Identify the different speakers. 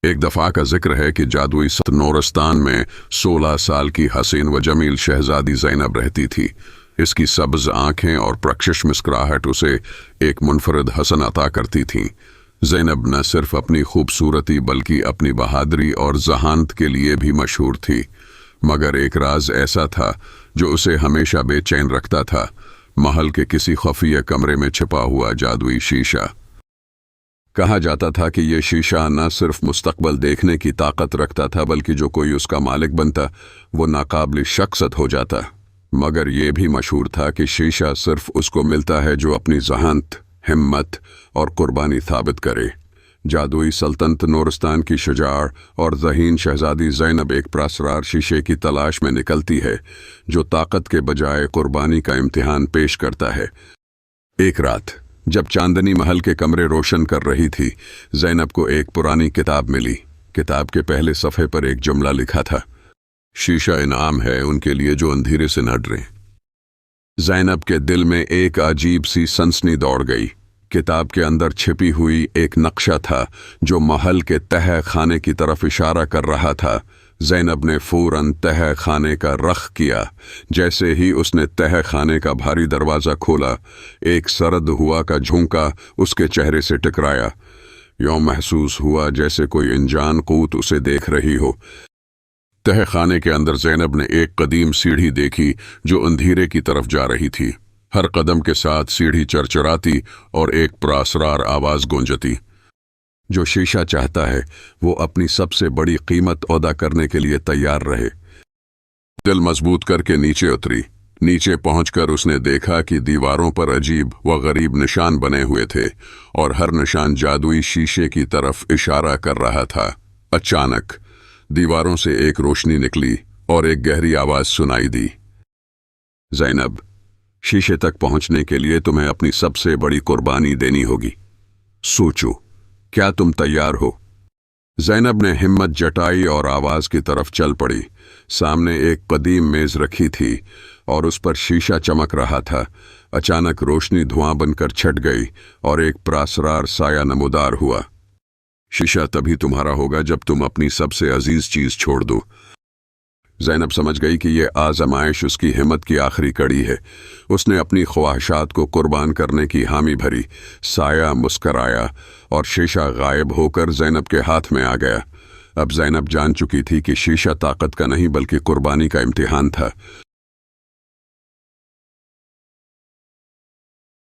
Speaker 1: ایک دفعہ کا ذکر ہے کہ جادوئی نورستان میں 16 سال کی حسین و جمیل شہزادی زینب رہتی تھی۔ اس کی سبز آنکھیں اور پرکشش مسکراہٹ اسے ایک منفرد حسن عطا کرتی تھیں۔ زینب نہ صرف اپنی خوبصورتی بلکہ اپنی بہادری اور ذہانت کے لیے بھی مشہور تھی، مگر ایک راز ایسا تھا جو اسے ہمیشہ بے چین رکھتا تھا: محل کے کسی خفیہ کمرے میں چھپا ہوا جادوئی شیشہ۔ کہا جاتا تھا کہ یہ شیشہ نہ صرف مستقبل دیکھنے کی طاقت رکھتا تھا بلکہ جو کوئی اس کا مالک بنتا وہ ناقابل شکست ہو جاتا، مگر یہ بھی مشہور تھا کہ شیشہ صرف اس کو ملتا ہے جو اپنی ذہانت، ہمت اور قربانی ثابت کرے۔ جادوئی سلطنت نورستان کی شجاع اور ذہین شہزادی زینب ایک پراسرار شیشے کی تلاش میں نکلتی ہے جو طاقت کے بجائے قربانی کا امتحان پیش کرتا ہے۔ ایک رات جب چاندنی محل کے کمرے روشن کر رہی تھی، زینب کو ایک پرانی کتاب ملی۔ کتاب کے پہلے صفحے پر ایک جملہ لکھا تھا: شیشہ انعام ہے ان کے لیے جو اندھیرے سے نہ ڈریں۔ زینب کے دل میں ایک عجیب سی سنسنی دوڑ گئی۔ کتاب کے اندر چھپی ہوئی ایک نقشہ تھا جو محل کے تہہ خانے کی طرف اشارہ کر رہا تھا۔ زینب نے فوراً تہہ خانے کا رخ کیا۔ جیسے ہی اس نے تہہ خانے کا بھاری دروازہ کھولا، ایک سرد ہوا کا جھونکا اس کے چہرے سے ٹکرایا۔ یوں محسوس ہوا جیسے کوئی انجان قوت اسے دیکھ رہی ہو۔ تہہ خانے کے اندر زینب نے ایک قدیم سیڑھی دیکھی جو اندھیرے کی طرف جا رہی تھی۔ ہر قدم کے ساتھ سیڑھی چرچراتی اور ایک پراسرار آواز گونجتی: جو شیشہ چاہتا ہے وہ اپنی سب سے بڑی قیمت ادا کرنے کے لیے تیار رہے۔ دل مضبوط کر کے نیچے اتری۔ نیچے پہنچ کر اس نے دیکھا کہ دیواروں پر عجیب و غریب نشان بنے ہوئے تھے اور ہر نشان جادوئی شیشے کی طرف اشارہ کر رہا تھا۔ اچانک دیواروں سے ایک روشنی نکلی اور ایک گہری آواز سنائی دی: زینب، شیشے تک پہنچنے کے لیے تمہیں اپنی سب سے بڑی قربانی دینی ہوگی۔ سوچو، کیا تم تیار ہو؟ زینب نے ہمت جٹائی اور آواز کی طرف چل پڑی۔ سامنے ایک قدیم میز رکھی تھی اور اس پر شیشہ چمک رہا تھا۔ اچانک روشنی دھواں بن کر چھٹ گئی اور ایک پراسرار سایہ نمودار ہوا۔ شیشہ تبھی تمہارا ہوگا جب تم اپنی سب سے عزیز چیز چھوڑ دو۔ زینب سمجھ گئی کہ یہ آزمائش اس کی ہمت کی آخری کڑی ہے۔ اس نے اپنی خواہشات کو قربان کرنے کی حامی بھری۔ سایہ مسکرایا اور شیشہ غائب ہو کر زینب کے ہاتھ میں آ گیا۔ اب زینب جان چکی تھی کہ شیشہ طاقت کا نہیں بلکہ قربانی کا امتحان تھا۔